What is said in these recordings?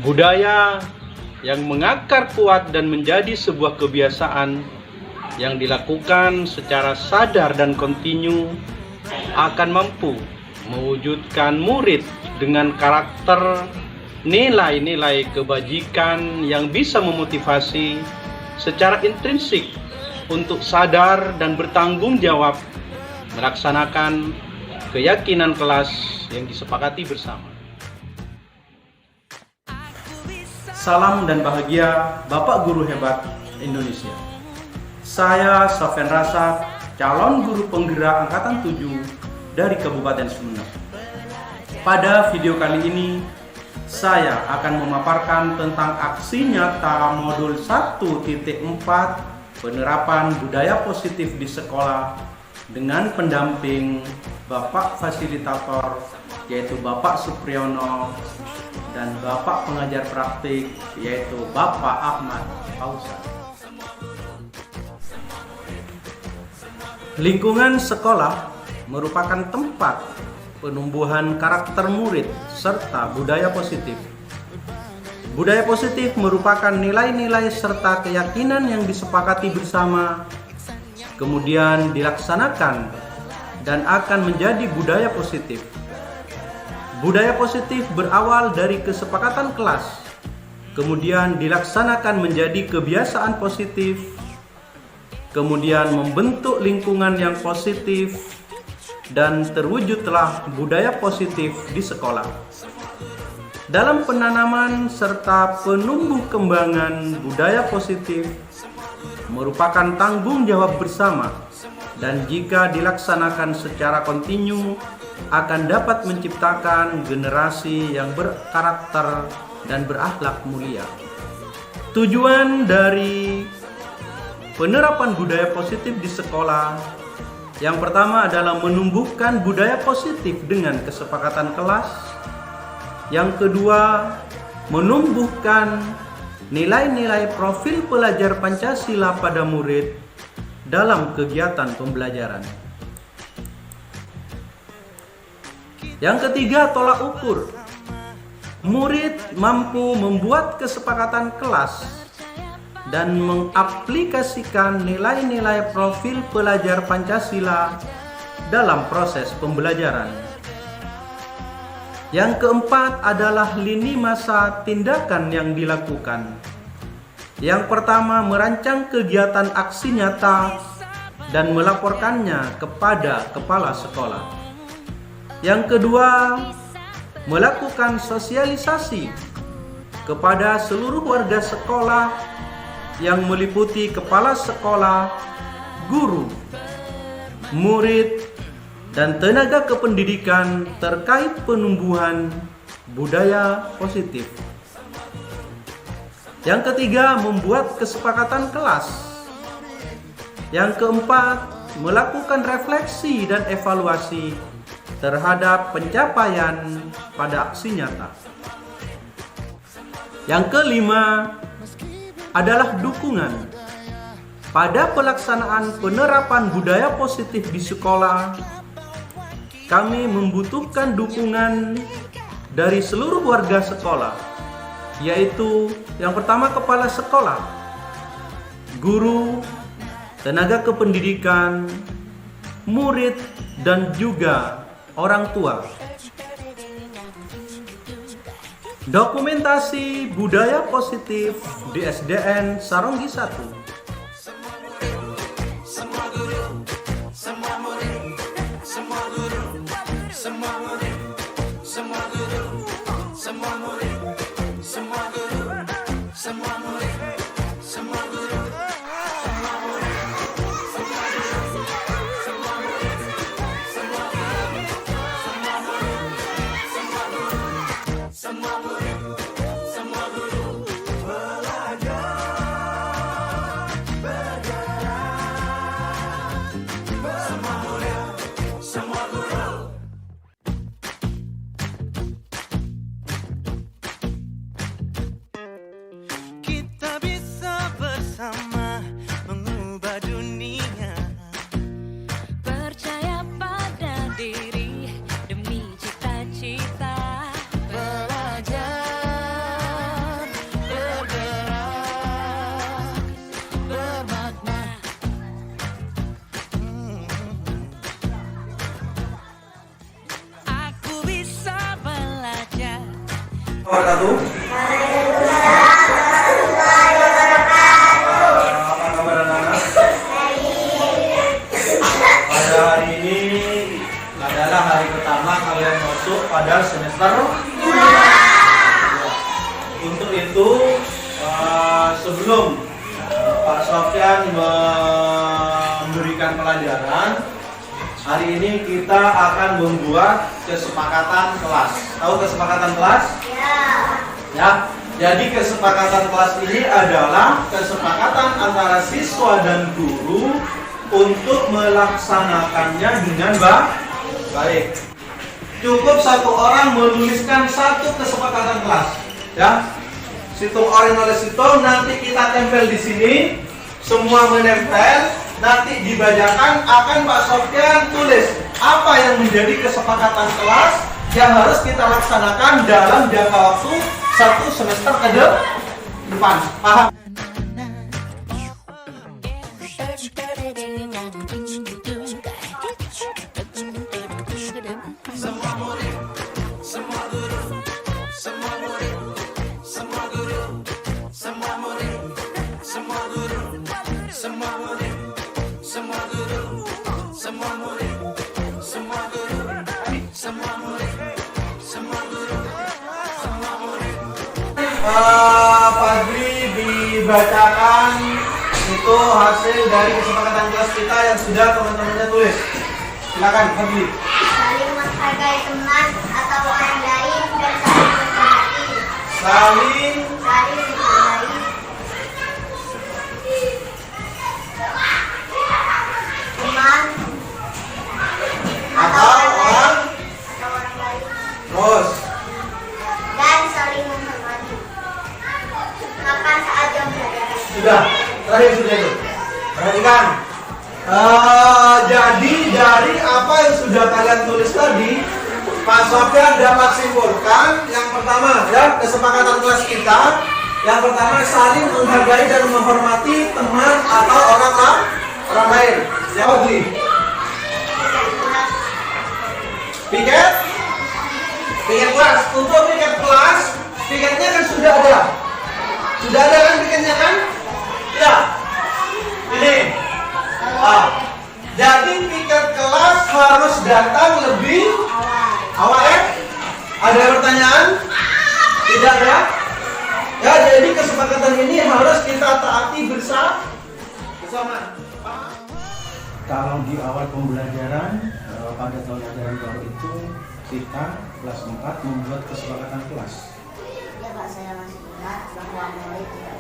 Budaya yang mengakar kuat dan menjadi sebuah kebiasaan yang dilakukan secara sadar dan kontinu akan mampu mewujudkan murid dengan karakter nilai-nilai kebajikan yang bisa memotivasi secara intrinsik untuk sadar dan bertanggung jawab melaksanakan keyakinan kelas yang disepakati bersama. Salam dan bahagia Bapak Guru Hebat Indonesia. Saya Sofyan Rasad, calon guru penggerak Angkatan 7 dari Kabupaten Sumeneb. Pada video kali ini, saya akan memaparkan tentang aksi nyata modul 1.4 penerapan budaya positif di sekolah dengan pendamping Bapak Fasilitator, yaitu Bapak Supriyono, dan Bapak Pengajar Praktik, yaitu Bapak Ahmad Fauzan. Lingkungan sekolah merupakan tempat penumbuhan karakter murid serta budaya positif. Budaya positif merupakan nilai-nilai serta keyakinan yang disepakati bersama, kemudian dilaksanakan dan akan menjadi budaya positif. Budaya positif berawal dari kesepakatan kelas, kemudian dilaksanakan menjadi kebiasaan positif, kemudian membentuk lingkungan yang positif, dan terwujudlah budaya positif di sekolah. Dalam penanaman serta penumbuh kembangan budaya positif merupakan tanggung jawab bersama, dan jika dilaksanakan secara kontinu akan dapat menciptakan generasi yang berkarakter dan berakhlak mulia. Tujuan dari penerapan budaya positif di sekolah yang pertama adalah menumbuhkan budaya positif dengan kesepakatan kelas. Yang kedua, menumbuhkan nilai-nilai profil pelajar Pancasila pada murid dalam kegiatan pembelajaran. Yang ketiga, tolak ukur. Murid mampu membuat kesepakatan kelas dan mengaplikasikan nilai-nilai profil pelajar Pancasila dalam proses pembelajaran. Yang keempat adalah lini masa tindakan yang dilakukan. Yang pertama, merancang kegiatan aksi nyata dan melaporkannya kepada kepala sekolah. Yang kedua, melakukan sosialisasi kepada seluruh warga sekolah yang meliputi kepala sekolah, guru, murid, dan tenaga kependidikan terkait penumbuhan budaya positif. Yang ketiga, membuat kesepakatan kelas. Yang keempat, melakukan refleksi dan evaluasi terhadap pencapaian pada aksi nyata. Yang kelima adalah dukungan. Pada pelaksanaan penerapan budaya positif di sekolah, kami membutuhkan dukungan dari seluruh warga sekolah, yaitu yang pertama kepala sekolah, guru, tenaga kependidikan, murid, dan juga orang tua. Dokumentasi budaya positif di SDN Saronggi 1. Semua guru, semua murid, semua guru, semua murid, semua guru, semua murid, semua guru, semua murid, semua guru, semua murid, semua guru, semua murid, semua guru, semua murid, semua guru, semua murid, semua guru belajar, bergerak, semua murid, semua guru. Wabarakatuh. Apa kabar anak-anak? Pada hari ini adalah hari pertama kalian masuk pada semester 2. Untuk itu sebelum Pak Sofyan memberikan pelajaran, hari ini kita akan membuat kesepakatan kelas. Tahu kesepakatan kelas? Ya. Jadi kesepakatan kelas ini adalah kesepakatan antara siswa dan guru untuk melaksanakannya dengan baik. Cukup satu orang menuliskan satu kesepakatan kelas. Ya. Situng original itu nanti kita tempel di sini, semua menempel, nanti dibacakan akan Pak Sofyan tulis apa yang menjadi kesepakatan kelas yang harus kita laksanakan dalam jangka waktu 1 semester ke depan. Paham? Semua murid, semua guru, semua murid, semua guru, semua murid, semua guru, semua murid, semua guru, semua murid, semua guru, semua murid, semua guru, semua murid. Fadli dibacakan itu hasil dari kesepakatan kelas kita yang sudah teman-temannya tulis. Silakan Fadli. Saling menghargai teman atau orang lain dan saling menghormati. Saling Menghargai teman atau orang lain terus. dan saling menghormati. Kapan saat jam pelajaran? Sudah, terakhir sudah itu. Perhatikan. Jadi dari apa yang sudah kalian tulis tadi, Pak Sofyan dapat simpulkan yang pertama ya kesepakatan kelas kita. Yang pertama saling menghargai dan menghormati teman atau orang lain. Siapa beli? Piket? Piket kelas. Untuk piket kelas, piketnya kan sudah ada. Sudah ada kan piketnya kan? Ya. Ini. Jadi piket kelas harus datang lebih awal ya? Ada pertanyaan? Tidak ya? Ya, jadi kesepakatan ini harus kita taati bersama. Kalau di awal pembelajaran pada tahun ajaran baru itu kita kelas 4 membuat kesepakatan kelas. Ya Pak, saya masih ingat bahwa mulai tidak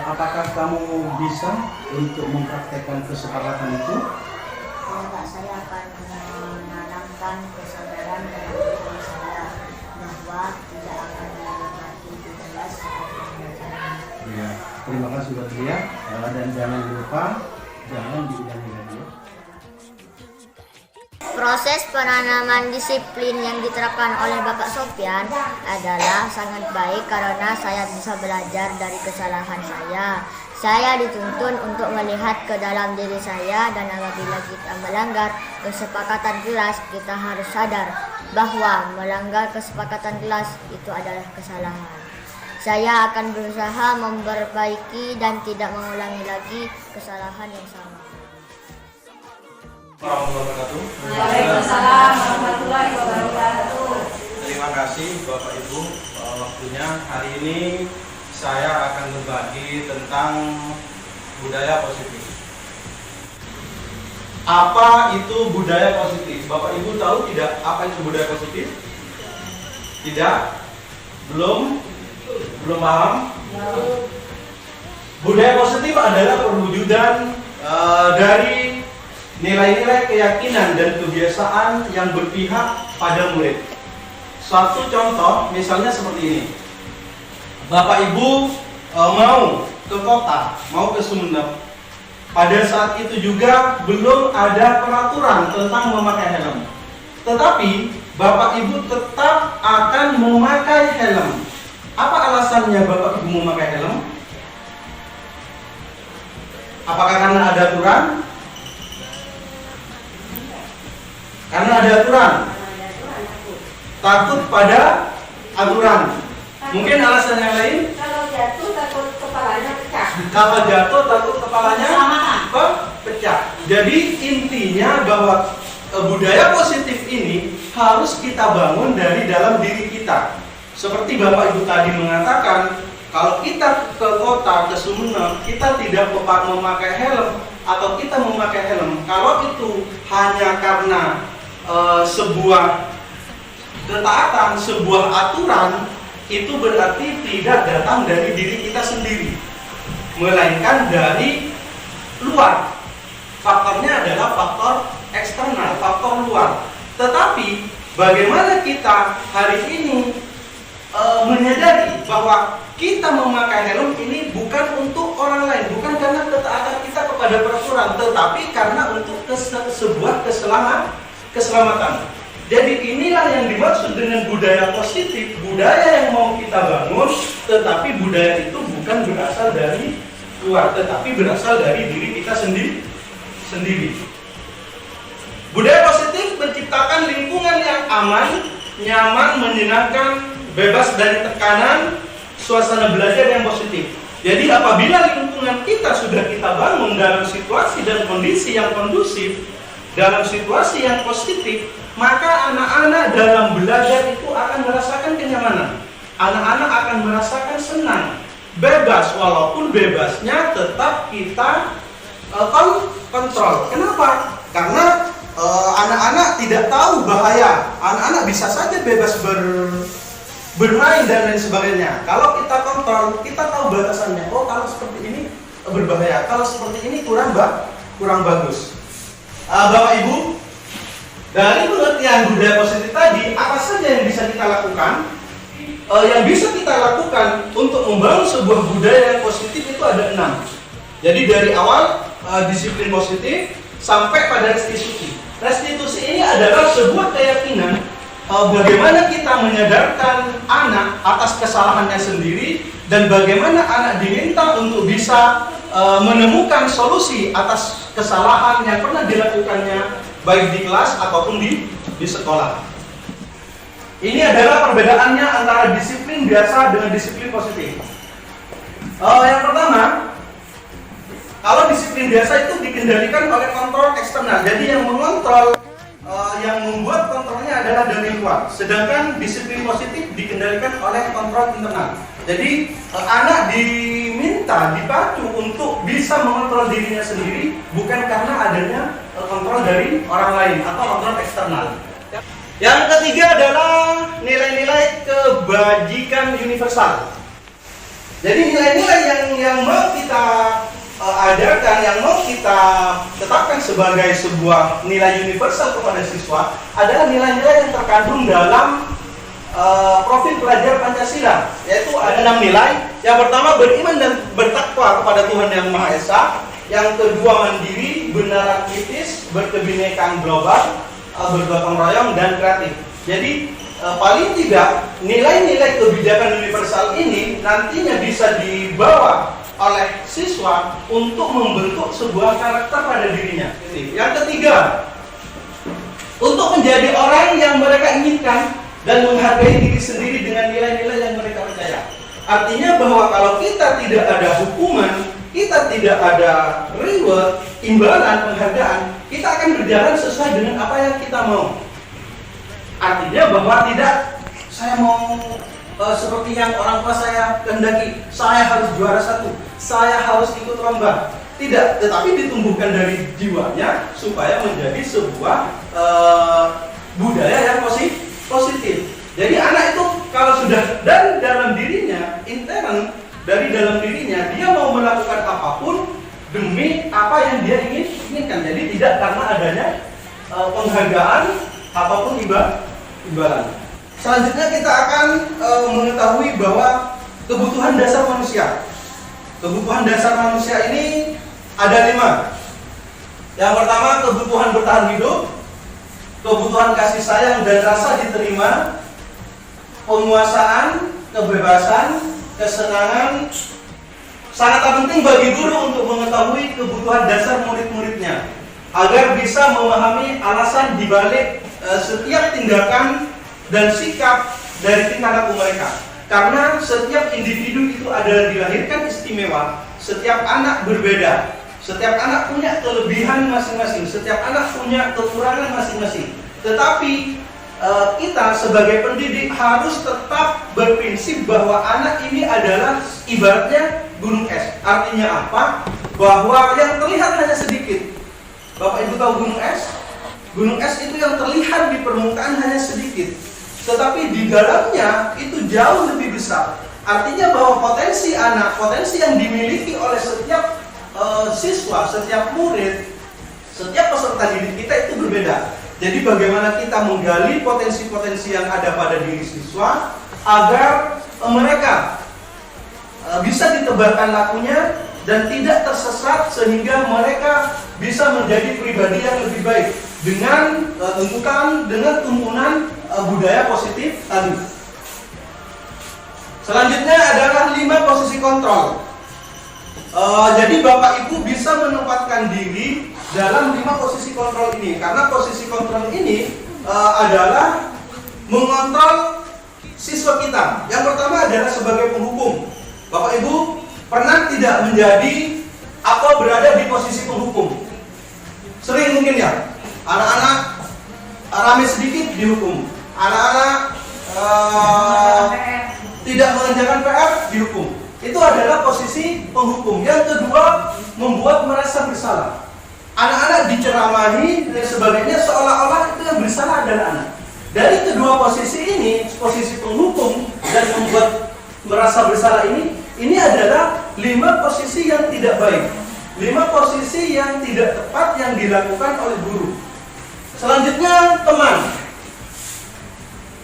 Apakah kamu bisa untuk mempraktekkan kesepakatan itu? Ya Pak, saya akan menanamkan kesadaran dalam diri saya bahwa tidak akan melewati tugas seperti pembelajaran. Ya, terima kasih buat dia dan jangan lupa jangan diulangi lagi ya. Proses penanaman disiplin yang diterapkan oleh Bapak Sofyan adalah sangat baik karena saya bisa belajar dari kesalahan saya. Saya dituntun untuk melihat ke dalam diri saya dan apabila kita melanggar kesepakatan kelas, kita harus sadar bahwa melanggar kesepakatan kelas itu adalah kesalahan. Saya akan berusaha memperbaiki dan tidak mengulangi lagi kesalahan yang sama. Warahmatullahi wabarakatuh. Waalaikumsalam warahmatullahi wabarakatuh. Terima kasih Bapak Ibu waktunya. Hari ini saya akan berbagi tentang budaya positif. Apa itu budaya positif? Bapak Ibu tahu tidak apa itu budaya positif? Tidak? Belum paham? Budaya positif adalah perwujudan dari nilai-nilai keyakinan dan kebiasaan yang berpihak pada murid. Suatu contoh misalnya seperti ini. Bapak Ibu mau ke kota, mau ke Sumeneb. Pada saat itu juga belum ada peraturan tentang memakai helm. Tetapi Bapak Ibu tetap akan memakai helm. Apa alasannya Bapak Ibu memakai helm? Apakah karena ada aturan? Karena ada aturan. Takut pada aturan. Mungkin alasan yang lain? Kalau jatuh takut kepalanya pecah. Kalau jatuh takut kepalanya pecah. Jadi intinya bahwa budaya positif ini harus kita bangun dari dalam diri kita. Seperti Bapak Ibu tadi mengatakan, kalau kita ke kota, ke Sumeneb, kita tidak memakai helm atau kita memakai helm, kalau itu hanya karena sebuah ketaatan, sebuah aturan, itu berarti tidak datang dari diri kita sendiri, melainkan dari luar. Faktornya adalah faktor eksternal, faktor luar. Tetapi bagaimana kita hari ini menyadari bahwa kita memakai helm ini bukan untuk orang lain, bukan karena ketaatan kita kepada peraturan, tetapi karena untuk sebuah keselamatan. Jadi inilah yang dimaksud dengan budaya positif, budaya yang mau kita bangun, tetapi budaya itu bukan berasal dari luar, tetapi berasal dari diri kita sendiri. Budaya positif menciptakan lingkungan yang aman, nyaman, menyenangkan, bebas dari tekanan, suasana belajar yang positif. Jadi apabila lingkungan kita sudah kita bangun dalam situasi dan kondisi yang kondusif, dalam situasi yang positif, maka anak-anak dalam belajar itu akan merasakan kenyamanan. Anak-anak akan merasakan senang, bebas, walaupun bebasnya tetap kita kontrol. Kenapa? Karena anak-anak tidak tahu bahaya. Anak-anak bisa saja bebas bermain dan lain sebagainya. Kalau kita kontrol, kita tahu batasannya. Oh, kalau seperti ini berbahaya, kalau seperti ini kurang bagus. Bapak Ibu, dari pengertian budaya positif tadi, apa saja yang bisa kita lakukan? Yang bisa kita lakukan untuk membangun sebuah budaya yang positif itu ada 6. Jadi dari awal disiplin positif sampai pada restitusi. Restitusi ini adalah sebuah keyakinan bagaimana kita menyadarkan anak atas kesalahannya sendiri dan bagaimana anak diminta untuk bisa menemukan solusi atas kesalahan yang pernah dilakukannya baik di kelas ataupun di sekolah. Ini adalah perbedaannya antara disiplin biasa dengan disiplin positif. Yang pertama, kalau disiplin biasa itu dikendalikan oleh kontrol eksternal. Jadi yang mengontrol, yang membuat kontrolnya adalah dari luar. Sedangkan disiplin positif dikendalikan oleh kontrol internal. Jadi anak diminta, dipacu untuk bisa mengontrol dirinya sendiri, bukan karena adanya kontrol dari orang lain atau kontrol eksternal. Yang ketiga adalah nilai-nilai kebajikan universal. Jadi nilai-nilai yang mau kita adakan, yang mau kita tetapkan sebagai sebuah nilai universal kepada siswa adalah nilai-nilai yang terkandung dalam profil pelajar Pancasila, yaitu ada 6 nilai. Yang pertama, beriman dan bertakwa kepada Tuhan Yang Maha Esa. Yang kedua, mandiri, benar, kritis, berkebinekaan global, bergotong royong, dan kreatif. Jadi paling tidak nilai-nilai kebijakan universal ini nantinya bisa dibawa oleh siswa untuk membentuk sebuah karakter pada dirinya. Yang ketiga, untuk menjadi orang yang mereka inginkan dan menghargai diri sendiri dengan nilai-nilai yang mereka percaya. Artinya bahwa kalau kita tidak ada hukuman, kita tidak ada reward, imbalan, penghargaan, kita akan berjalan sesuai dengan apa yang kita mau. Artinya bahwa tidak, saya mau seperti yang orang tua saya kehendaki, saya harus juara 1, saya harus ikut lomba. Tidak, tetapi ditumbuhkan dari jiwanya supaya menjadi sebuah budaya yang positif. Jadi anak itu kalau sudah dari dalam dirinya, intern dari dalam dirinya, dia mau melakukan apapun demi apa yang dia inginkan. Jadi tidak karena adanya penghargaan ataupun imbalan. Selanjutnya kita akan mengetahui bahwa kebutuhan dasar manusia. Kebutuhan dasar manusia ini ada 5. Yang pertama, kebutuhan bertahan hidup, kebutuhan kasih sayang dan rasa diterima, penguasaan, kebebasan, kesenangan. Sangat penting bagi guru untuk mengetahui kebutuhan dasar murid-muridnya. agar bisa memahami alasan dibalik setiap tindakan dan sikap dari tingkah laku mereka. Karena setiap individu itu adalah dilahirkan istimewa, setiap anak berbeda, setiap anak punya kelebihan masing-masing, setiap anak punya kekurangan masing-masing. Tetapi kita sebagai pendidik harus tetap berprinsip bahwa anak ini adalah ibaratnya gunung es. Artinya apa? Bahwa yang terlihat hanya sedikit. Bapak Ibu tahu gunung es? Gunung es itu yang terlihat di permukaan hanya sedikit, tetapi di dalamnya itu jauh lebih besar. Artinya bahwa potensi anak, potensi yang dimiliki oleh setiap siswa, setiap murid, setiap peserta didik kita itu berbeda. Jadi bagaimana kita menggali potensi-potensi yang ada pada diri siswa agar mereka bisa ditebarkan lakunya dan tidak tersesat sehingga mereka bisa menjadi pribadi yang lebih baik dengan tuntutan, dengan tuntunan budaya positif tadi. Selanjutnya adalah 5 posisi kontrol. Jadi Bapak Ibu bisa menempatkan diri dalam 5 posisi kontrol ini, karena posisi kontrol ini adalah mengontrol siswa kita. Yang pertama adalah sebagai penghukum. Bapak Ibu pernah tidak menjadi atau berada di posisi penghukum? Sering mungkin ya. Anak-anak rame sedikit dihukum, anak-anak tidak mengerjakan PR dihukum. Itu adalah posisi penghukum. Yang kedua, membuat merasa bersalah. Anak-anak diceramahi dan sebagainya, seolah-olah itu yang bersalah adalah anak. Dari kedua posisi ini, posisi penghukum dan membuat merasa bersalah ini adalah 5 posisi yang tidak baik, 5 posisi yang tidak tepat yang dilakukan oleh guru. Selanjutnya, teman.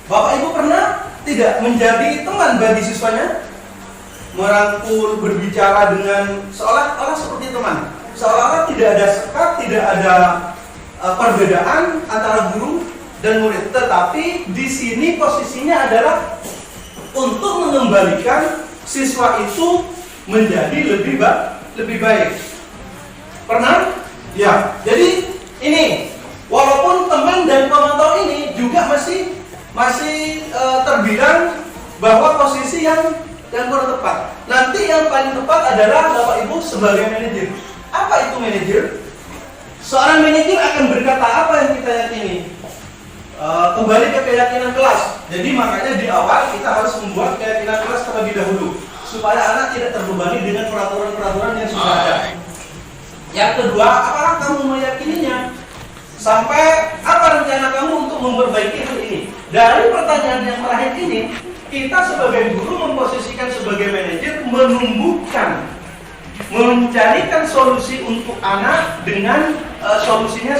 Bapak Ibu pernah tidak menjadi teman bagi siswanya? Merangkul, berbicara dengan seolah-olah seperti teman, seolah-olah tidak ada sekat, tidak ada perbedaan antara guru dan murid. Tetapi di sini posisinya adalah untuk mengembalikan siswa itu menjadi lebih baik. Pernah? Ya. Jadi ini walaupun teman dan pemantau ini juga masih terbilang bahwa posisi yang kurang tepat. Nanti yang paling tepat adalah Bapak Ibu sebagai manajer. Apa itu manajer? Seorang manajer akan berkata apa yang kita yakini. Kembali ke keyakinan kelas. Jadi makanya di awal kita harus membuat keyakinan kelas terlebih dahulu supaya anak tidak terbebani dengan peraturan-peraturan yang sudah ada. Yang kedua, apakah kamu meyakininya? Sampai apa rencana kamu untuk memperbaiki hal ini? Dari pertanyaan yang terakhir ini, kita sebagai guru memposisikan sebagai manajer menumbuhkan, mencarikan solusi untuk anak dengan solusinya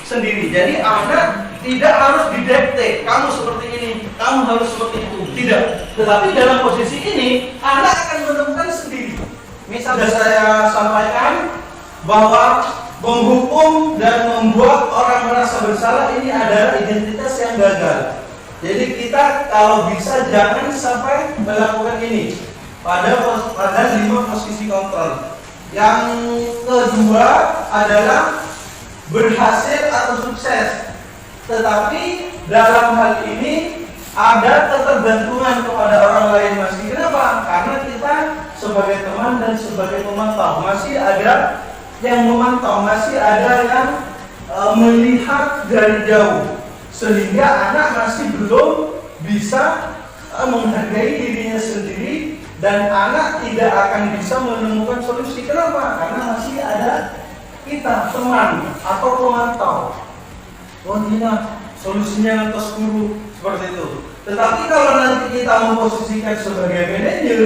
sendiri. Jadi anak tidak harus didikte, kamu seperti ini, kamu harus seperti itu. Tidak. Tetapi dalam posisi ini, anak akan menemukan sendiri. Misalnya saya sampaikan bahwa menghukum dan membuat orang merasa bersalah ini adalah identitas yang gagal. Jadi kita kalau bisa jangan sampai melakukan ini pada 5 posisi kontrol. Yang kedua adalah berhasil atau sukses. Tetapi dalam hal ini ada ketergantungan kepada orang lain masih. Kenapa? Karena kita sebagai teman dan sebagai pemantau masih ada yang memantau, masih ada yang melihat dari jauh. Sehingga anak masih belum bisa menghargai dirinya sendiri dan anak tidak akan bisa menemukan solusi. Kenapa? Karena masih ada kita teman atau pemantau. Oh ini solusinya atas guru seperti itu. Tetapi kalau nanti kita memposisikan sebagai manajer,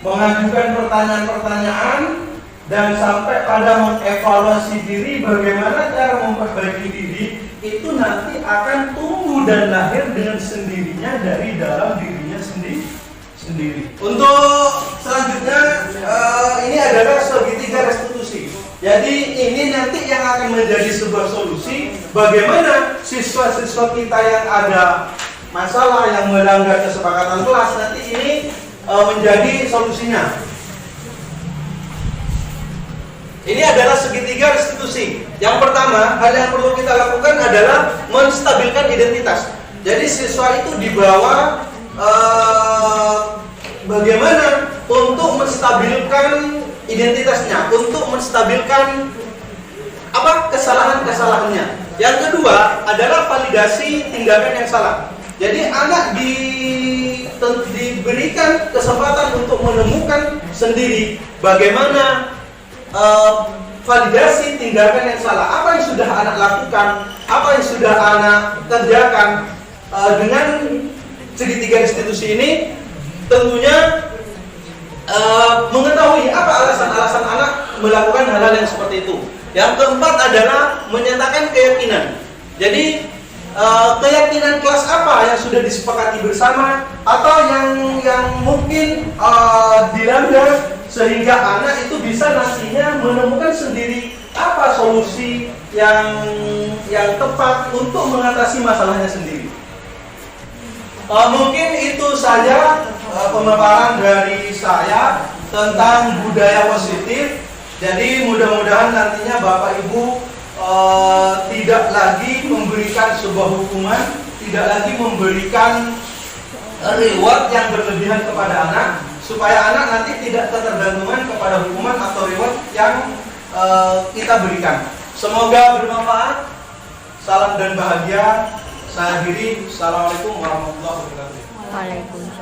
mengajukan pertanyaan-pertanyaan dan sampai pada mengevaluasi diri bagaimana cara memperbaiki diri, itu nanti akan tumbuh dan lahir dengan sendirinya dari dalam dirinya sendiri. Untuk selanjutnya ini adalah segitiga restitusi. Jadi ini nanti yang akan menjadi sebuah solusi bagaimana siswa-siswa kita yang ada masalah yang melanggar kesepakatan kelas nanti ini menjadi solusinya. Ini adalah segitiga restitusi. Yang pertama, hal yang perlu kita lakukan adalah menstabilkan identitas. Jadi siswa itu dibawa bagaimana untuk menstabilkan identitasnya, untuk menstabilkan kesalahan-kesalahannya. Yang kedua adalah validasi tindakan yang salah. Jadi anak diberikan kesempatan untuk menemukan sendiri bagaimana validasi tindakan yang salah. Apa yang sudah anak lakukan, apa yang sudah anak kerjakan. Dengan segitiga institusi ini tentunya mengetahui apa alasan-alasan anak melakukan hal-hal yang seperti itu. Yang keempat adalah menyatakan keyakinan. Jadi keyakinan kelas apa yang sudah disepakati bersama atau yang mungkin dilanggar sehingga anak itu bisa nantinya menemukan sendiri apa solusi yang tepat untuk mengatasi masalahnya sendiri. Mungkin itu saja pemaparan dari saya tentang budaya positif. Jadi mudah-mudahan nantinya Bapak Ibu tidak lagi memberikan sebuah hukuman, tidak lagi memberikan reward yang berlebihan kepada anak, supaya anak nanti tidak ketergantungan kepada hukuman atau reward yang kita berikan. Semoga bermanfaat. Salam dan bahagia. Saya akhiri. Assalamualaikum warahmatullahi wabarakatuh. Waalaikumsalam.